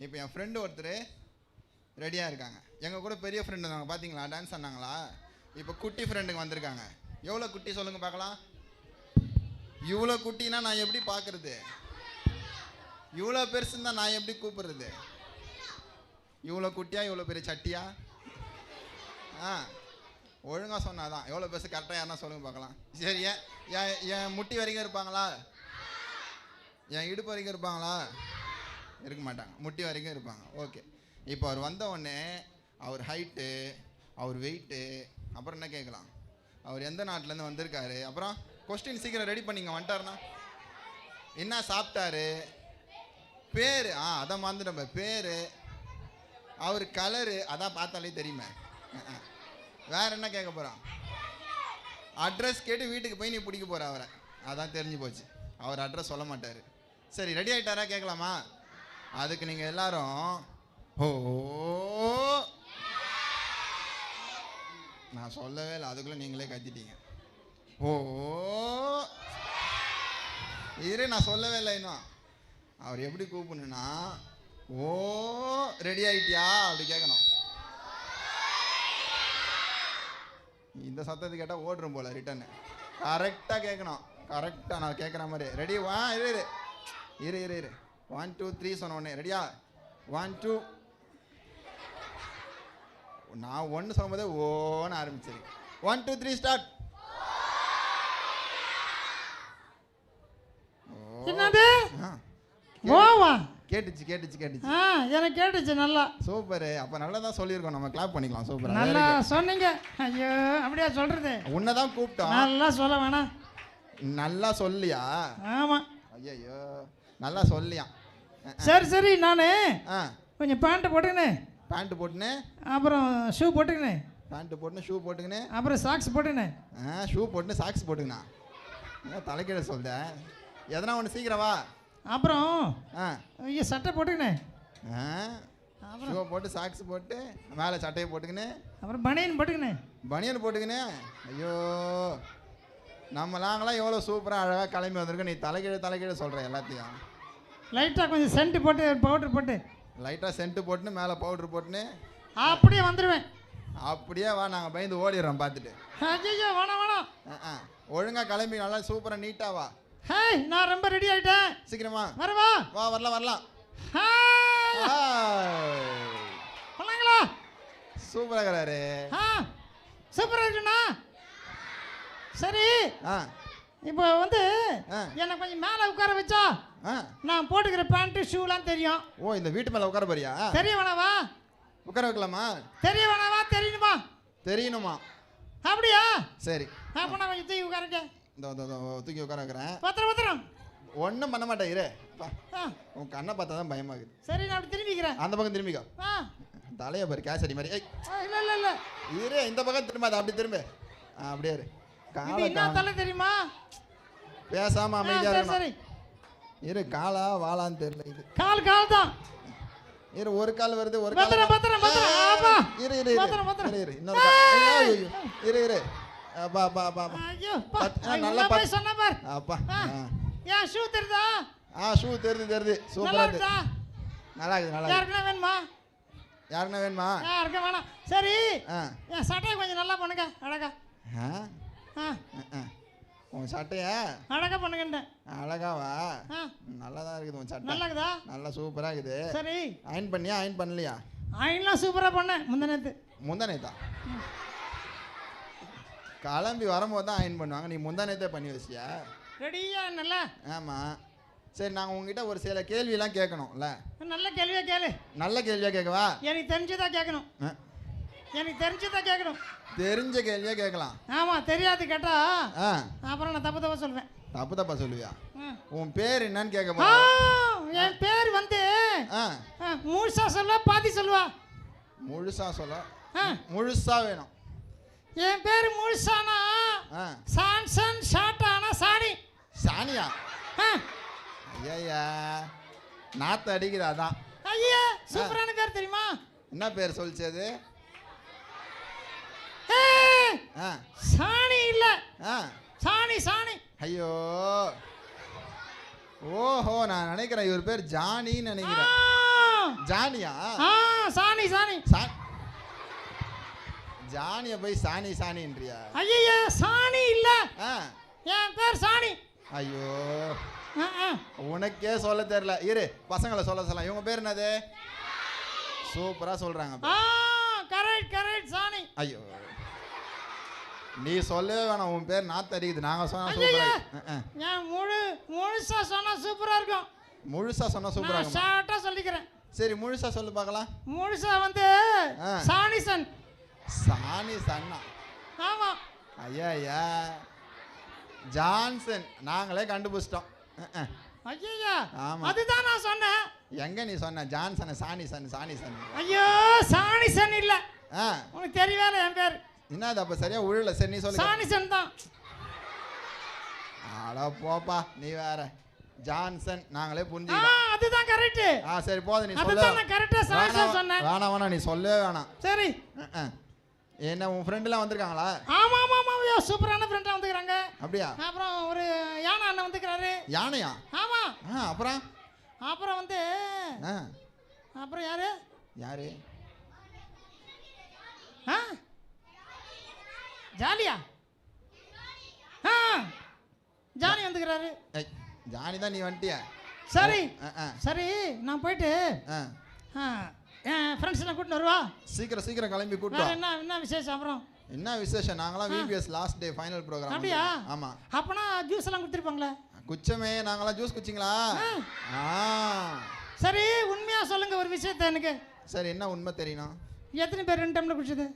இப்போ என் ஃப்ரெண்டு ஒருத்தர் ரெடியாக இருக்காங்க. எங்கள் கூட பெரிய ஃப்ரெண்டு இருந்தாங்க, பார்த்தீங்களா? டான்ஸ் ஆனாங்களா? இப்போ குட்டி ஃப்ரெண்டுங்க வந்திருக்காங்க. எவ்வளோ குட்டி சொல்லுங்க பார்க்கலாம். இவ்வளோ குட்டினா நான் எப்படி பார்க்குறது? இவ்வளோ பெருசுன்னு தான் நான் எப்படி கூப்பிடுறது? இவ்வளோ குட்டியா இவ்வளோ பெரிய சட்டியா? ஒழுங்காக சொன்னாதான். எவ்வளோ பெருசு கரெக்டாக யாருன்னா சொல்லுங்க பார்க்கலாம். சரி, என் முட்டி வரைக்கும் இருப்பாங்களா? என் இடுப்பு வரைக்கும் இருப்பாங்களா? இருக்க மாட்டாங்க, முட்டி வரைக்கும் இருப்பாங்க. ஓகே. இப்போ அவர் வந்த உடனே அவர் ஹைட்டு, அவர் வெயிட்டு, அப்புறம் என்ன கேட்கலாம்? அவர் எந்த நாட்டிலேருந்து வந்திருக்காரு, அப்புறம் கொஸ்டின் சீக்கிரம் ரெடி பண்ணிங்க. வந்துட்டாருன்னா என்ன சாப்பிட்டாரு, பேர் அதை மறந்துட்டோம், பேர், அவர் கலரு அதான் பார்த்தாலே தெரியுமே. வேற என்ன கேட்க போகிறான்? அட்ரஸ் கேட்டு வீட்டுக்கு போய் நீ பிடிக்க போகிற அவரை, அதான் தெரிஞ்சு போச்சு. அவர் அட்ரஸ் சொல்ல மாட்டார். சரி, ரெடி ஆகிட்டாரா கேட்கலாமா? அதுக்கு நீங்கள் எல்லாரும் ஓ, நான் சொல்லவே இல்லை, அதுக்குள்ளே நீங்களே கத்திட்டீங்க. ஓ இரு, நான் சொல்லவே இல்லை இன்னும். அவர் எப்படி கூப்பிடணுன்னா, ஓ ரெடி ஆகிட்டியா அப்படி கேட்கணும். இந்த சத்தத்தை கேட்டால் ஓடுறோம் போல ரிட்டர்னு. கரெக்டாக கேட்கணும், கரெக்டாக நான் கேட்குற மாதிரி. ரெடி? இரு இரு இரு இரு 1 2 3 சொன்ன உடனே ரெடியா? 1 2. நான் 1 சொல்லும்போதே ஓன்னு ஆரம்பிச்சிரு. 1 2 3 ஸ்டார்ட். என்னது? ஓவா? கேட்டுச்சு கேட்டுச்சு கேட்டுச்சு. எனக்கு கேட்டுச்சு நல்லா. சூப்பர். அப்போ நல்லா தான் சொல்லியிருக்கோம், நம்ம கிளாப் பண்ணிக்கலாம். சூப்பர், நல்லா சொன்னீங்க. ஐயோ, அப்படியா சொல்றது? உன்னதான் கூப்பிட்டோம். நல்லா சொல்ல வேணாம். நல்லா சொல்லியா? ஆமாம். ஐயோ, நல்லா சொல்லியா? சரி சரி, நான் கொஞ்சம் பேண்ட்டு போட்டுக்கினேன். பேண்ட்டு போட்டுன்னு அப்புறம் ஷூ போட்டுக்கினேன். பேண்ட்டு போட்டுன்னு ஷூ போட்டுக்கினேன். அப்புறம் சாக்ஸ் போட்டுக்கினேன். ஷூ போட்டுன்னு சாக்ஸ் போட்டுக்கினா? தலைக்கீழ சொல்கிறேன். எதனா ஒன்று சீக்கிரம் வா. அப்புறம் ஐயோ சட்டை போட்டுக்கினேன். ஷூ போட்டு சாக்ஸ் போட்டு மேலே சட்டையை போட்டுக்கினேன். அப்புறம் பனியன் போட்டுக்கினேன். பனியன் போட்டுக்கினேன். ஐயோ, நாங்களாம் எவ்வளோ சூப்பராக அழகாக கிளம்பி வந்திருக்கோம். நீ தலைக்கீழ சொல்கிற எல்லாத்தையும். லைட்டாக கொஞ்சம் சென்ட்டு போட்டு பவுட்ரு போட்டு லைட்டாக சென்ட்டு போட்டுன்னு மேலே பவுட்ரு போட்டுன்னு அப்படியே வந்துடுவேன். அப்படியே வா, நாங்கள் பயந்து ஓடிடுறோம் பார்த்துட்டு. ஐயோ வேணாம். ஒழுங்காக கிளம்பி நல்லா சூப்பராக நீட்டாக வா. ஹேய், நான் ரொம்ப ரெடி ஆகிட்டேன். சீக்கிரமா வரவா? வா, வரலாம். பண்ணாங்களா? சூப்பராக இருக்கிறாரு. சூப்பராக இருக்குண்ணா. சரி, இப்போ வந்து என்னை கொஞ்சம் மேலே உட்கார வச்சா நான் போட்டுக்கிற பேண்ட்டு ஷூலாம் தெரியும். ஓ, இந்த வீட்டு மேலே உட்கார போறியா? தெரிய வேணாவா? உட்கார வைக்கலாமா? தெரிய வேணாவா? தெரியணுமா? அப்படியா? சரி, அப்போ நான் கொஞ்சம் தூக்கி உட்காரங்க. இந்த தூக்கி உட்கார வைக்கிறேன். பத்திரம் ஒன்றும் பண்ண மாட்டேன். இரு, உன் கண்ணை பார்த்தா தான் பயமாகுது. சரி, நான் அப்படி திரும்பிக்கிறேன். அந்த பக்கம் திரும்பிக்கோ. தலையை பாரு, கேசரி மாதிரி. இல்லை இரு, இந்த பக்கம் திரும்பாத, அப்படி திரும்ப. அப்படியே இரு. என்ன தலை தெரியுமா? பேசாம அமைதியா இருக்கணும். சரி இரு, காலா வாளான்னு தெரியல. இது கால் தான். இரு, ஒரு கால் வருது, ஒரு கால். பத்திரம். ஆமா, இரு இன்னொரு கால். இரு அப்பா. ஐயோ, நல்லா போய் சொன்ன பார். அப்பா, ஏன் ஷூ தெரியுதா? ஷூ தெரியுது. சூப்பரா இருக்கு. நல்லா இருக்கு. யாருக்குன்னா வேணுமா? யாருக்க வேணாம். சரி, என் சட்டையை கொஞ்சம் நல்லா பண்ணுங்க. அழகா உன் சட்டைய அழகா பண்ணுங்கண்டேன். அழகாவா? நல்லா தான் இருக்குது உன் சட்டை. நல்லா இருக்குதா? நல்லா சூப்பரா இருக்குது. சரி, அயன் பண்ணியா? அயன் பண்ணலையா? அயன்லாம் சூப்பரா பண்ணேன். முந்தானேத்தா கிளம்பி வரும்போது தான் அயன் பண்ணுவாங்க. நீ முந்தானேத்தே பண்ணி வச்சியா? ரெடியா? நல்லா. ஆமாம். சரி, நாங்கள் உங்ககிட்ட ஒரு சில கேள்வியெல்லாம் கேட்கணும்ல. நல்ல கேள்வியா கேளு. நல்ல கேள்வியா கேட்கவா? எனக்கு தெரிஞ்சதா கேட்கணும். தெரிஞ்ச கேள்வியா கேட்கலாம். ஆமாம், தெரியாது கேட்டா அப்புறம் நான் தப்பு சொல்லுவேன். தப்பா சொல்லுவியா? உன் பேர் என்னன்னு கேட்க போறேன். என் பேர் வந்து முழுசா சொல்ல பாதி சொல்லுவா? முழுசா சொல்ல. முழுசா வேணும். என் பேர் முழுசானா சான்சன், ஷார்ட்டானா சாணி. சாணியா? ஐயா, நாத்து அடிக்குது. அதான். ஐயா, சூப்பரான பேர் தெரியுமா? என்ன பேர் சொல்லிச்சது? சாணி இல்ல, சாணி. ஐயோ, ஓஹோ, நான் நினைக்கிறேன் இவர் பேர் ஜானின்னு நினைக்கிறேன். ஜானியா? ஆ சாணி சாணி. ஜானிய போய் சாணி சாணின்றியா? ஐயா சாணி இல்ல, ஆ என் பேர் சாணி. ஐயோ ஆ, ஆ. உனக்கே சொல்ல தெரியல. இரு பசங்களை சொல்ல சொல்லலாம். இவங்க பேர் என்னது? சூப்பரா சொல்றாங்க. ஆ கரெக்ட் கரெக்ட் சாணி. ஐயோ நீ சொல்லவே வேணாம், உன் பேர் நாத்து அடிக்குது. நாங்க சொன்னா ஐயா சூப்பரா. நான் முழுசா சொன்னா சூப்பரா இருக்கும். முழுசா சொன்னா சூப்பரா நான் இருக்கும். ஷார்ட்டா சொல்லிக்கிறேன். சரி முழுசா சொல்லு பார்க்கலாம். முழுசா வந்து ஆ. சாணிசன். சாணி சன்னா? ஆமா. ஐயா ஐயா ஜான்சன் நாங்களே கண்டுபிடிச்சிட்டோம். ஐயா ஆமா. அதுதான் நான் சொன்னேன். எங்க நீ சொன்ன ஜான்சன்? சாணி சன் சாணி சன். ஐயோ சாணிசன் இல்ல, ஆ உனக்கு தெரியவே என் பேர் என்னது அப்ப சரியா உழல. சரி நீ சொல்லு. சாணிசன் தான். அட போப்பா நீ வேற. ஜான்சன் நாங்களே ஆ புரிஞ்சுக்கிட்டோம். அதுதான் கரெக்ட். சரி போதும் நீ சொல்ல. அதுதான் நான் கரெக்டா சாணிசன் சொன்னேன். வேணாம் வேணாம் நீ சொல்லவே வேணாம். சரி. என்ன உன் ஃப்ரெண்ட்லாம் வந்திருக்காங்களா? ஆமா ஆமா ஆமா ஐயோ சூப்பரான ஃப்ரெண்டா வந்துக்கறாங்க. அப்படியா? அப்புறம் ஒரு யானை அண்ணன் வந்துக்கறாரு. யானையா? ஆமா. அப்புறம் அப்புறம் வந்து அப்புறம் யாரு? யாரு? ஜாலியா? ஜானி வந்துக்கறாரு. ஜானி தான். நீ வந்துட்டியா? சரி சரி நான் போயிட்டு என் ஃப்ரெண்ட்ஸ் எல்லாம் கூட்டிட்டு வருவா. சீக்கிரம் சீக்கிரம் கிளம்பி கூட்டு வேற வா. என்ன என்ன விசேஷம்? அப்புறம் என்ன விசேஷம்? நாங்களாம் VBS last day final program. அப்படியா? ஆமா. அப்பனா ஜூஸ் எல்லாம் கொடுத்துருப்பாங்களே? குச்சமே நாங்களாம் ஜூஸ் குச்சிங்களா? சரி உண்மையா சொல்லுங்க ஒரு விஷயத்த எனக்கு. சரி என்ன உண்மை தெரியணும்? எத்தனை பேர் 2 டம்ளர் குடிச்சது?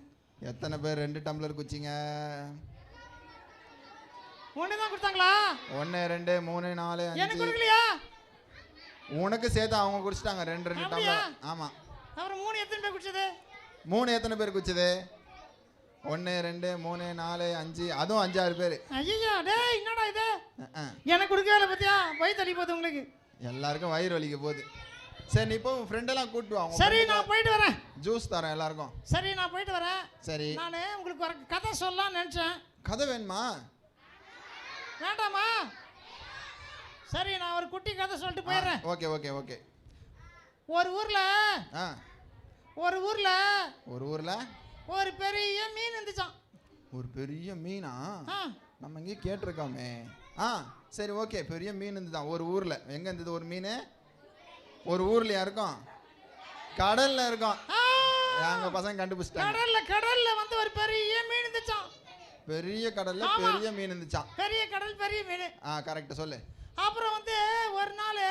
எத்தனை பேர் 2 டம்ளர் குச்சிங்க? 1 தான் கொடுத்தாங்களா? 1 2 3 4 5. எனக்கு கொடுக்கலையா? உனக்கு சேர்த்து அவங்க குடிச்சிட்டாங்க 2 டம்ளர். ஆமா. அப்புறம் 3 எத்தனை பேர் குடிச்சது? 3 எத்தனை பேர் குடிச்சது? 1 2 3 4 5. அதுவும் 5 6 பேர். ஐயா டேய் என்னடா இது? எனக்கு கொடுக்கவே இல்லை பத்தியா? வயிறு தள்ளி போகுது உங்களுக்கு. எல்லாருக்கும் வயிறு வலிக்க போகுது. சரி நீ இப்போ உன் ஃப்ரெண்ட் எல்லாம் கூட்டு வா. சரி நான் போயிட்டு வரேன். ஜூஸ் தரேன் எல்லாருக்கும். சரி நான் போயிட்டு வரேன். சரி நான் உங்களுக்கு ஒரு கதை சொல்லலாம்னு நினைச்சேன். கதை வேணுமா? வேண்டாமா? சரி நான் ஒரு குட்டி கதை சொல்லிட்டு போயிடுறேன். Okay okay okay. ஒரு ஊர்ல ஒரு ஊர்ல ஒரு ஊர்ல ஒரு பெரிய மீன் இருந்துச்சாம். ஒரு பெரிய மீனா? நம்ம இங்கே கேட்டிருக்கோமே. சரி ஓகே. பெரிய மீன் இருந்துதான் ஒரு ஊர்ல. எங்க இருந்தது ஒரு மீன்? ஒரு ஊர்லயா இருக்கும்? கடல்ல இருக்கும். எங்க பசங்க கண்டுபிடிச்சிட்டாங்க. கடல்ல வந்து ஒரு பெரிய மீன் இருந்துச்சாம். பெரிய கடல்ல பெரிய மீன் இருந்துச்சாம். பெரிய கடல் பெரிய மீன். கரெக்ட் சொல்லு. அப்புறம் வந்து ஒரு நாள்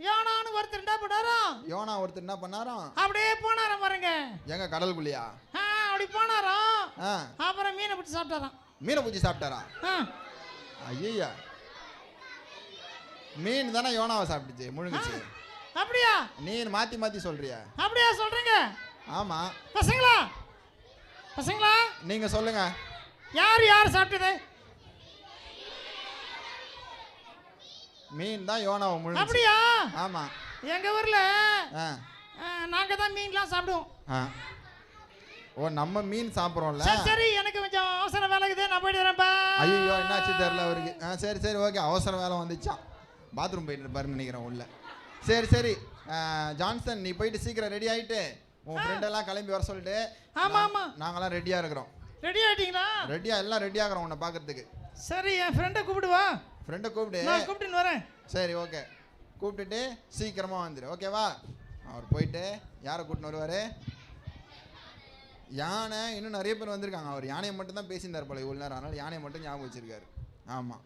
யோனான்னு ஒருத்தர் என்ன பண்ணாராம்? யோனா ஒருத்தர் என்ன பண்ணாராம்? அப்படியே போனாராம் பாருங்க. எங்க கடலுக்குள்ளையா? அப்படி போனாராம். அப்புறம் மீனை பிடிச்சி சாப்பிட்டாராம். மீனை பிடிச்சி சாப்பிட்டாரா? ஐயா மீன் தானே யோனாவை சாப்பிட்டுச்சு முழுங்குச்சு. அப்படியா? நீ மாத்தி மாத்தி சொல்றியா? அப்படியா சொல்றீங்க? ஆமா. பசங்களா பசங்களா நீங்க சொல்லுங்க. யார் சாப்பிட்டது? மீன் தான் யோனாவை முழுங்குச்சு. அப்படியா? ஆமா. எங்க ஊர்ல நாங்க தான் மீன்லாம் சாப்பிடுவோம். ஓ நம்ம மீன் சாப்பிட்றோம்ல. சரி எனக்கு கொஞ்சம் அவசர வேலை இருக்குது, நான் போயிட்டு வரேன்ப்பா. ஐயோ என்னாச்சு தெரியல அவருக்கு. சரி சரி ஓகே. அவசர வேலை வந்துச்சான். பாத்ரூம் போயிட்டு இருப்பாருன்னு நினைக்கிறேன் உள்ள. சரி சரி ஜான்சன் நீ போயிட்டு சீக்கிரம் ரெடி ஆகிட்டு உன் ஃப்ரெண்டெல்லாம் கிளம்பி வர சொல்லிட்டு. ஆமாம் ஆமாம் நாங்களாம் ரெடியாக இருக்கிறோம். ரெடி ஆகிட்டீங்களா? எல்லாம் ரெடி ஆகிறோம் உன்னை பார்க்கறதுக்கு. சரி என் ஃப்ரெண்டை கூப்பிடுவா. ஃப்ரெண்டை கூப்பிடு. நான் கூப்பிட்டுன்னு வரேன். சரி ஓகே. கூப்பிட்டுட்டு சீக்கிரமாக வந்துடு. ஓகேவா? அவர் போயிட்டு யாரை கூட்டின்னு வருவார்? யானை. இன்னும் நிறைய பேர் வந்திருக்காங்க. அவர் யானையை மட்டும் தான் பேசியிருந்தார் போல இவ்வளோ நேரம். அதனால் யானையை மட்டும் ஞாபகம் வச்சிருக்காரு. ஆமாம்.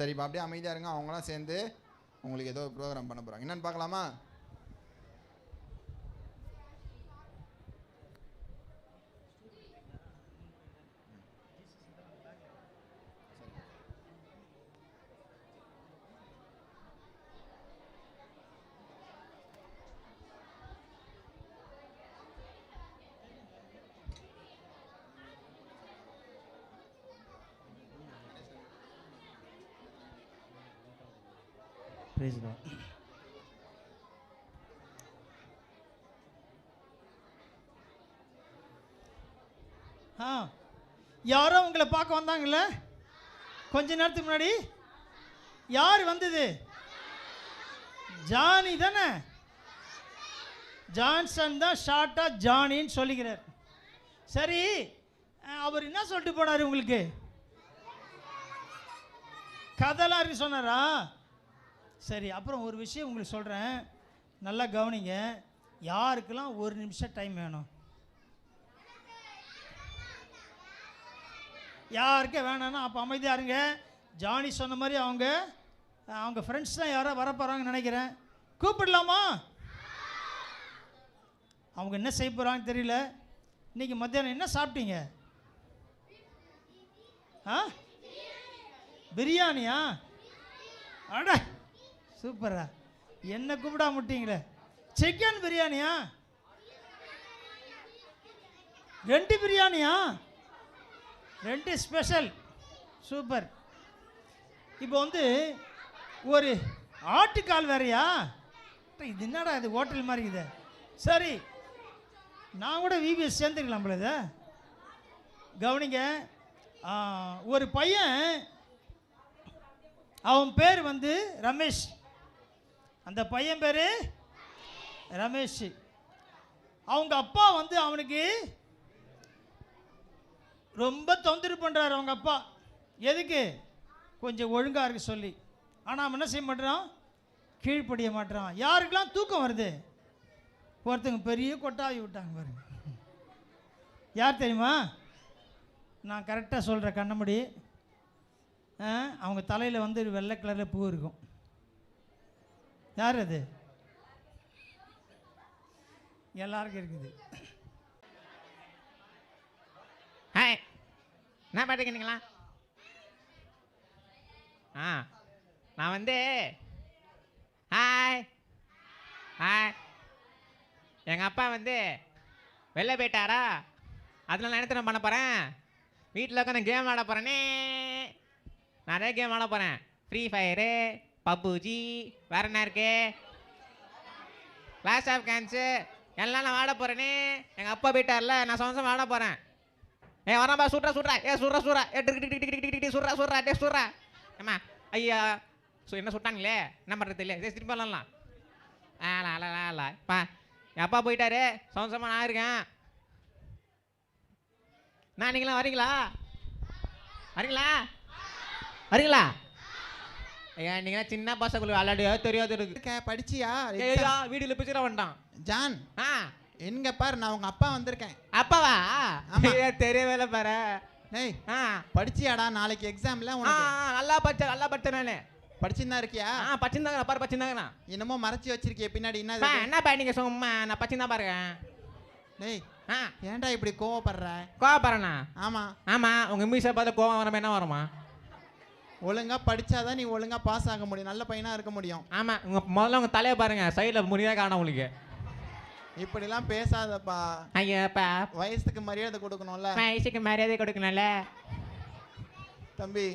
சரி இப்போ அப்படியே அமைதியாக இருங்க. அவங்களாம் சேர்ந்து உங்களுக்கு ஏதோ ப்ரோக்ராம் பண்ண போகிறாங்க. என்னென்னு பார்க்கலாமா? Praise God. யாரோ உங்களை பார்க்க வந்தாங்கல்ல கொஞ்ச நேரத்துக்கு முன்னாடி? யார் வந்தது? ஜானி தானே? ஜான்சன் தான் ஷார்ட்டாக ஜானின்னு சொல்லிக்கிறார். சரி, அவர் என்ன சொல்லிட்டு போனார் உங்களுக்கு? கதெல்லாம் இருக்கு சொன்னாரா? சரி, அப்புறம் ஒரு விஷயம் உங்களுக்கு சொல்கிறேன், நல்லா கவனிங்க. யாருக்கெல்லாம் 1 நிமிஷம் டைம் வேணும்? யாருக்கே வேணான்னா அப்போ அமைதியாக இருங்க. ஜானி சொன்ன மாதிரி அவங்க ஃப்ரெண்ட்ஸ் தான் யாரோ வரப்போகிறாங்கன்னு நினைக்கிறேன். கூப்பிடலாமா? அவங்க என்ன செய்ய போகிறாங்கன்னு தெரியல. இன்றைக்கி மத்தியானம் என்ன சாப்பிட்டீங்க? பிரியாணியா? அட சூப்பரா, என்ன கூப்பிடா முட்டிங்களே. சிக்கன் பிரியாணியா? 2 பிரியாணியா? 2 ஸ்பெஷல். சூப்பர். இப்போ ஒரு ஆட்டுக்கால் வேறையா? இது என்னடா இது ஹோட்டல் மாதிரி இது. சரி, நான் கூட விபிஎஸ் சேர்ந்துக்கலாம் போல. இதை கவனிங்க. ஒரு பையன், அவன் பேர் ரமேஷ். அந்த பையன் பேர் ரமேஷ். அவங்க அப்பா அவனுக்கு ரொம்ப தொந்தரவு பண்ணுறாரு. அவங்க அப்பா எதுக்கு? கொஞ்சம் ஒழுங்காக இருக்க சொல்லி. ஆனால் அவன் என்ன செய்ய மாட்டான்? கீழ்ப்படிய மாட்டான். யாருக்கெல்லாம் தூக்கம் வருது? ஒருத்தங்க பெரிய கொட்டாவி விட்டாங்க பாருங்க. யார் தெரியுமா? நான் கரெக்டாக சொல்கிறேன், கண்ணமுடி. அவங்க தலையில் வெள்ளை கலரில் பூ இருக்கும். யார் அது? எல்லாருக்கும் இருக்குது. ஹாய், என்ன பாட்டுக்கிறீங்களா? நான் ஹாய் ஹாய், எங்கள் அப்பா வெளில போயிட்டாரா, அதில் நான் என்ன பண்ண போகிறேன்? வீட்டில் உட்காந்து கேம் ஆட போகிறேனே. நிறைய கேம் ஆட போகிறேன். ஃப்ரீ ஃபயரு, பப்புஜி, வேறு என்ன இருக்கு, கிளாஷ் ஆஃப் கிளான்ஸு எல்லாம் நான் ஆட போகிறேனே. எங்கள் அப்பா போயிட்டார்ல, நான் சொந்தம் ஆட போகிறேன். வரம்பா, சுட்றா சுட்றா ஏம்மா ஐயா என்ன சுட்டாங்களே, என்ன பண்ணுறது இல்லை. திருப்பி பண்ணலாம். பா, என் அப்பா போயிட்டாரு, சொந்தமாக நான் இருக்கேன். நீங்களாம் வரீங்களா? ஐயா, நீங்களா சின்ன பசங்களுக்கு விளையாடியோ தெரியாது இருக்கு. படிச்சியா? வீடியோல பிடிச்சிட வேண்டாம். ஜான், எங்க பாரு, நான் உங்க அப்பா வந்திருக்கேன். அப்பாவா? தெரியவே பாரு. டேய், படிச்சியாடா? நாளைக்கு எக்ஸாம்ல உனக்கு. நல்லா படிச்சேன் நானு. படிச்சுதான் இருக்கியா? படிச்சிருந்தாங்க பாரு, படிச்சிருந்தாங்க. என்னமோ மறைச்சி வச்சிருக்கிய பின்னாடி. என்ன நீங்க சும்மா, நான் படிச்சிருந்தா பாருங்க. டேய், ஏன்டா இப்படி கோவப்படுறேனா? ஆமா, உங்க மீசை பார்த்து கோவம் வரமா என்ன வருமா? ஒழுங்கா படிச்சாதான் நீ ஒழுங்கா பாஸ் ஆக முடியும், நல்ல பையனா இருக்க முடியும். ஆமா, முதல்ல உங்க தலையை பாருங்க, சைடுல முடியவே காணும் உங்களுக்கு. இப்படிலாம் பேசாதப்பா. ஐயாப்பா, வயசுக்கு மரியாதை கொடுக்கணும்ல. வயசுக்கு மரியாதை கொடுக்கணும்ல தம்பி.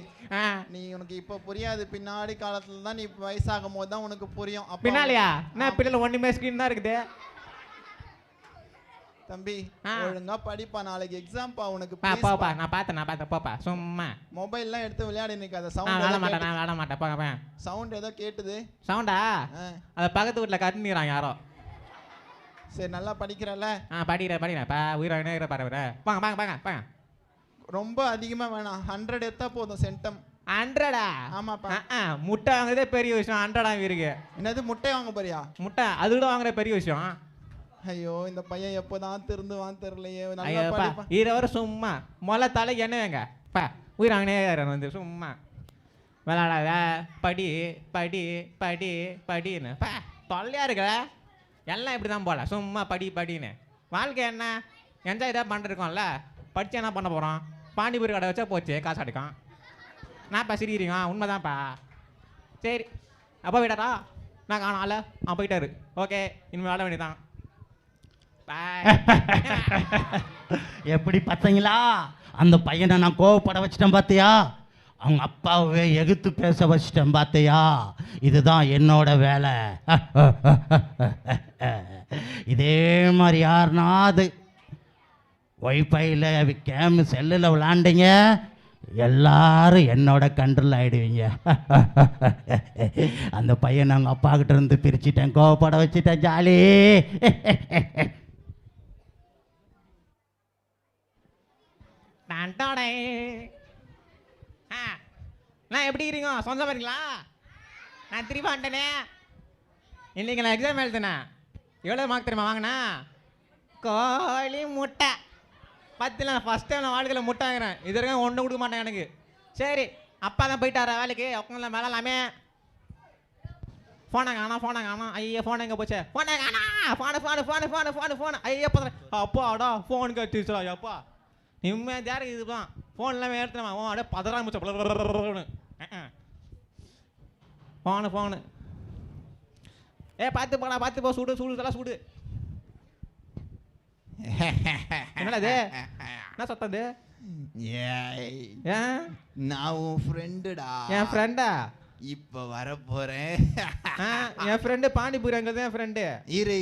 நீ உனக்கு இப்ப புரியாது, பின்னாடி காலத்துல தான் நீ வயசாகும் போது தான் உனக்கு புரியும். பின்னாலியா? என்ன பின்னால ஒண்ணுமே ஸ்கிரீன் தான் இருக்குது தம்பி. ஒழுங்கா படிப்பா, நாளைக்கு எக்ஸாம் பா உனக்கு. பாப்பா, நான் பார்த்தேன் போப்பா. சும்மா மொபைல்லாம் எடுத்து விளையாடி நிக்காத. சவுண்ட் விளையாட மாட்டேன் போங்க. சவுண்ட் ஏதோ கேட்டுது. சவுண்டா? அத பக்கத்து வீட்டுல கத்துறாங்க யாரோ. சரி, நல்லா படிக்கிறல்ல? படிக்கிறேன் பா. உயிரை பாரு. வாங்க. ரொம்ப அதிகமா வேணாம், 100 எடுத்தா போதும். சென்டம் 100? ஆமாப்பா. முட்டை வாங்குறதே பெரிய விஷயம், 100 இருக்கு. என்னது முட்டை வாங்க போறியா? முட்டை அது கூட வாங்குற பெரிய விஷயம். ஐயோ, இந்த பையன் எப்போதான் திருந்துவான் தெரியலையே. இருவரும் சும்மா மொளை தலை என்ன வேங்க பா. உயிராங்கனே சும்மா விளாடாத. படின்னு பா, தொல்லையா இருக்க. எல்லாம் இப்படி தான் போல, சும்மா படின்னு. வாழ்க்கை என்ன என்ஜாய் தான் பண்ணிருக்கோம்ல. படித்து என்ன பண்ண போகிறோம்? பாண்டிபூரி கடை வச்சா போச்சு, காசு அடிக்கும். நான்ப்பா சிரிக்கிறீங்க, உண்மைதான்ப்பா. சரி, அப்பா போயிட்டாரா? நான் காணால, போயிட்டாரு. ஓகே, இனிமேல் விளாட வேண்டியதான். எப்படி பார்த்தீங்களா? அந்த பையனை நான் கோவப்பட வச்சிட்டேன் பார்த்தியா? அவங்க அப்பாவே எகுத்து பேச வச்சிட்டேன் பார்த்தியா? இதுதான் என்னோட வேலை. இதே மாதிரி யாருனாது ஒய்ஃபைல கேம் செல்லில் விளாண்டிங்க, எல்லாரும் என்னோட கண்ட்ரோல் ஆயிடுவீங்க. அந்த பையன் அவங்க அப்பா கிட்ட இருந்து பிரிச்சுட்டேன், கோவப்பட வச்சுட்டேன். ஜாலி. டான்டாடே. நான் எப்படி இருக்கீங்க? சொந்த வரீங்களா? நான் திருப்பி வந்துட்டேனே. இன்னைக்கு நான் எக்ஸாம் எழுதுனேன். எவ்வளோ மார்க் தெரியுமா வாங்கினா? கோழி முட்டை 10ல் நான் ஃபஸ்ட் டைம் நான் வாழ்க்கையில் முட்டை வாங்குறேன். இது வரைக்கும் ஒன்றும் கொடுக்க மாட்டேன் எனக்கு. சரி, அப்பா தான் போயிட்டாரா வேலைக்கு, உட்காந்து மேலே எல்லாமே ஃபோனை காணா. ஐயா ஃபோன் எங்கே போச்சு? ஃபோனை காணா. ஃபோனு ஐயா அப்பா அடா ஃபோனுக்கு வச்சுச்சா அப்பா நிம்மதியாக இருக்குது. இதுதான் ஃபோன் இல்லாமல் எடுத்துனேன். அவன் அப்படியே பதறாம ஃபோனு பார்த்து போ சுடு இதெல்லாம் சுடு. என்னது என்ன சத்தம் இது? ஏன் நான் உன் ஃப்ரெண்டுடா. என் ஃப்ரெண்டா? இப்ப வரப்போறேன். என் ஃப்ரெண்டு பாண்டிபூரி அங்கே என் ஃப்ரெண்டு. இரு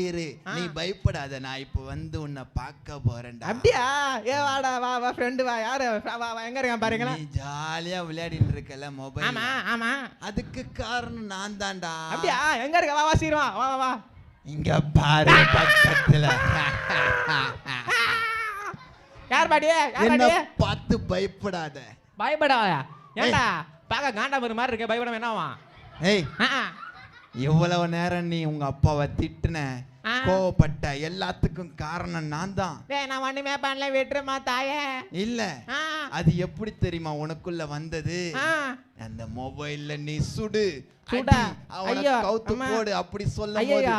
நீ பயப்படாத, நான் இப்ப வந்து உன்னை பார்க்க போறேன்டா. அப்படியா? ஏ வாடா வா ஃப்ரெண்டு வா. யாரு வா எங்க இருக்கான் பாருங்களா. நீ ஜாலியா விளையாடிட்டு இருக்கல மொபைல். ஆமா அதுக்கு காரணம் நான் தான்டா. அப்படியா? எங்க இருக்க? வா சீக்கிரம் வா. இங்க பாரு பக்கத்துல. யார் பாடி? என்ன பார்த்து பயப்படாத. பயப்படாதா? ஏண்டா பார்க்க காண்டாமரு மாதிரி இருக்க, பயப்படாம என்னவா? ஏய், எவ்வளவு நேரம் நீ உங்க அப்பாவை திட்டுன, கோவப்பட்ட, எல்லாத்துக்கும் காரணம் நான் தான். நான் ஒண்ணுமே பண்ணல, விட்டுருமா தாயே. இல்ல, அது எப்படி தெரியுமா உனக்குள்ள வந்தது? அந்த மொபைல்ல நீ சுடு அவனை கவுத்து போடு அப்படி சொல்லும் போது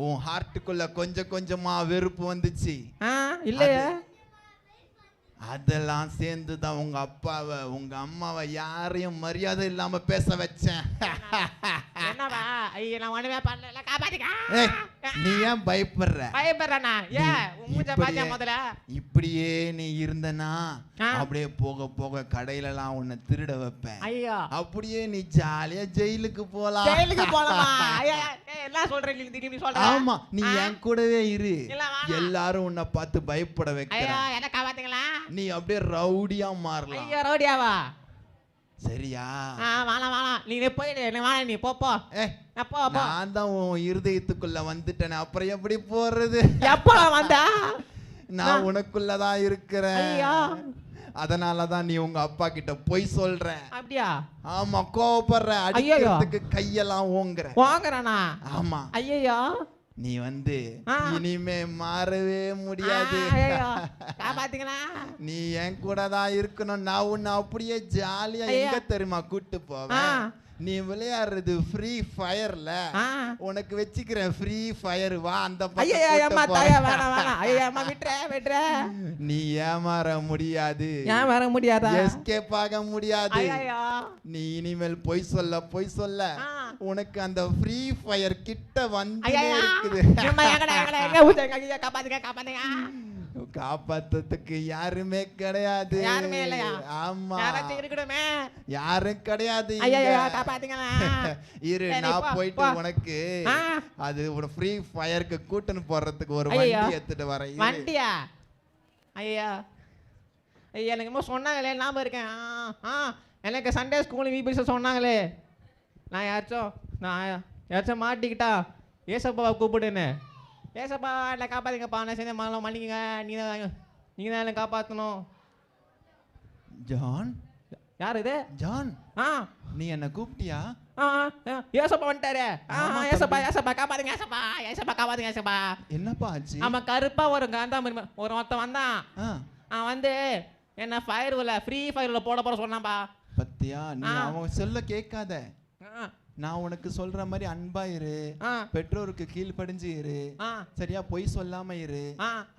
உன் ஹார்ட்டுக்குள்ள கொஞ்சம் கொஞ்சமா வெறுப்பு வந்துச்சு இல்லையா? அதெல்லாம் சேர்ந்து தான் உங்க அப்பாவை உங்க அம்மாவை யாரையும் மரியாதை இல்லாம பேச வச்சேன். என்னவா? ஐயா நான் ஒண்ணுமே பண்ணல, காப்பாத்துங்க. நீ ஏன் பயப்படுற? பயப்படுறனா? ஏன் உங்க பாத்தியா முதல்ல? இப்படியே நீ இருந்தனா அப்படியே போக போக கடையில எல்லாம் உன்னை திருட வைப்பேன். ஐயா அப்படியே நீ ஜாலியா ஜெயிலுக்கு போலாம். ஜெயிலுக்கு போலாமா? ஐயா எல்லாம் சொல்றீங்க திடீர்னு சொல்ற. ஆமா, நீ என் கூடவே இரு. எல்லாரும் உன்னை பார்த்து பயப்பட வைக்கிறாங்க. ஐயா என்ன காப்பாத்துங்களா? நீ அப்படியே ரவுடியா மாறலாம். ஐயா ரவுடியாவா? சரியா? வாணா நீ போயிடு. வாணா நீ போ. நான் தான் உன் இருதயத்துக்குள்ள வந்துட்டேன், அப்புறம் எப்படி போறது? எப்ப வந்தா? நான் உனக்குள்ளதான் இருக்கிறேன். அதனாலதான் நீ உங்க அப்பா கிட்ட போய் சொல்ற. அப்படியா? ஆமா, கோவப்படுற, அடிக்கிறதுக்கு கையெல்லாம் ஓங்குறனா? ஆமா. ஐயோ நீ வந்து இனிமே மாறவே முடியாது. நீ என் கூட தான் இருக்கணும். நான் உன்னை அப்படியே ஜாலியா எங்க தெரியுமா கூட்டு போவேன்? நீ விளையாடுறது ஃப்ரீ ஃபயர்ல, உனக்கு வச்சுக்கிறேன் ஃப்ரீ ஃபயர். வா அந்த நீ ஏமாற முடியாது, எஸ்கேப் ஆக முடியாது. நீ இனிமேல் பொய் சொல்ல உனக்கு அந்த ஃப்ரீ ஃபயர் கிட்ட வந்து இருக்குது. காப்பாத்துறதுக்கு யாருமே கிடையாது. ஆமா, யாரும் கிடையாது. இரு, நான் போயிட்டு உனக்கு அது ஒரு ஃப்ரீ ஃபயருக்கு கூட்டன்னு போறதுக்கு ஒரு வண்டி எடுத்துட்டு வரேன். வண்டியா? ஐயா எனக்கு சொன்னாங்களே, ஞாபகம் இருக்கேன். எனக்கு சண்டே ஸ்கூல் விபிஎஸ் சொன்னாங்களே, நான் யாராச்சும் மாட்டிக்கிட்டா ஏசப்பாவை கூப்பிடுன்னு. ஏசப்பா இல்லை காப்பாத்துங்கப்பா, நான் செஞ்ச மலம் மன்னிங்க, நீங்கள் தான் காப்பாற்றணும். ஜான்? யார் இது? ஜான், நீ என்ன கூப்பிட்டியா? ஏசப்பா வந்துட்டாரு. ஏசப்பா காப்பாத்துங்க, ஏசப்பா காப்பாத்துங்க, ஏசப்பா. என்னப்பா ஆச்சு? ஆமாம், கருப்பா ஒருத்தன் வந்தான். வந்து என்ன ஃபயர் உள்ள ஃப்ரீ ஃபயர் உள்ள போட சொன்னாப்பா. பத்தியா, நீ அவன் சொல்ல கேட்காத. நான் உனக்கு சொல்ற மாதிரி அன்பா இரு, பெற்றோருக்கு கீழ்ப்படிஞ்சு இரு, சரியா? பொய் சொல்லாம இரு.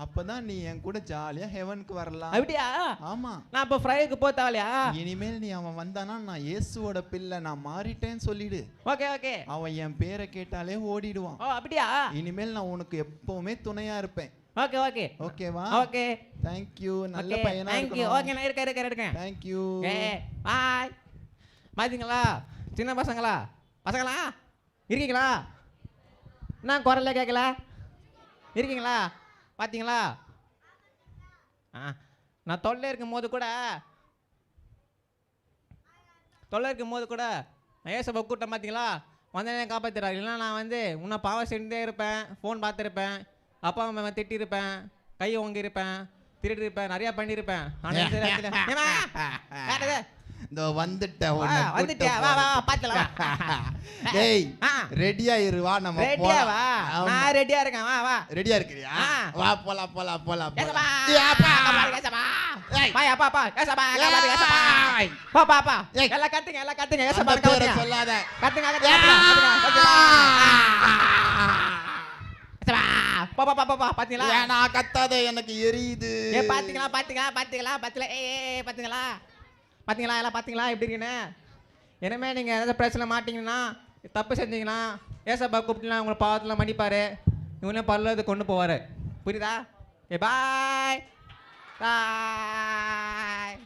அப்பதான் நீ என் கூட ஜாலியா ஹெவனுக்கு வரலாம். அப்படியா? ஆமா. நான் இப்ப ஃப்ரைக்கு போத்தாவலையா? இனிமேல் நீ அவன் வந்தானா நான் இயேசுவோட பிள்ளை, நான் மாறிட்டேன்னு சொல்லிடு. ஓகே. அவன் என் பேரை கேட்டாலே ஓடிடுவான். அப்படியா? இனிமேல் நான் உனக்கு எப்பவுமே துணையா இருப்பேன். ஓகேவா? ஓகே. Thank you. நல்ல பையனா இருக்கணும். ஓகே, நான் இருக்கேன். Thank you. பாய். பாத்தீங்களா சின்ன பசங்களா இருக்கீங்களா? நான் குரல்ல கேட்கல. இருக்கீங்களா? பார்த்தீங்களா? நான் தொல்லை இருக்கும் போது கூட தொல்லை இருக்கும் போது கூட நான் ஏசப்பா கூட்டம் பார்த்தீங்களா வந்தேனே காப்பாற்றுறாரு. இல்லைன்னா நான் வந்து உன்னை பாவம் செஞ்சுட்டே இருப்பேன், ஃபோன் பார்த்துருப்பேன், அப்பா அம்மா திட்டிருப்பேன், கை ஓங்கியிருப்பேன், திருடி இருப்பேன், நிறையா பண்ணியிருப்பேன். இந்த வந்துட்ட வந்துட்டியா? வா வா பார்த்துலாம். டேய் ரெடியா இரு, வா நம்ம ரெடியா வா. நான் ரெடியா இருக்கேன், வா வா. ரெடியா இருக்கிறியா? வா போலாம் போலாம் போலாம். ஏசப்பா ஏசப்பா பாய் அப்பா அப்பா ஏசப்பா ஏசப்பா பாப்பா பாப்பா எல்லாம் கத்துங்க எல்லாம் கத்துங்க ஏசப்பா கத்துங்க சொல்லாத. கத்துங்க கத்துங்க ஏசப்பா பாப்பா பாப்பா பாத்தீங்களா? ஏனா கத்தாத, எனக்கு எரியுது. பாத்தீங்களா பாத்தீங்களா பாத்தீங்களா பாத்தீங்களா பாத்தீங்களா பாத்தீங்களா எல்லாம் பாத்தீங்களா எப்படி இருக்குன்னு? இனிமே நீங்க ஏதாவது பிரச்சனை மாட்டீங்கன்னா, தப்பு செஞ்சீங்கன்னா ஏசப்பா கூப்பிட்டுனா உங்களை பாவத்தில் மன்னிப்பாரு, இவனே பரலோகத்துக்கு கொண்டு போவாரு. புரியுதா? பாய் பாய்.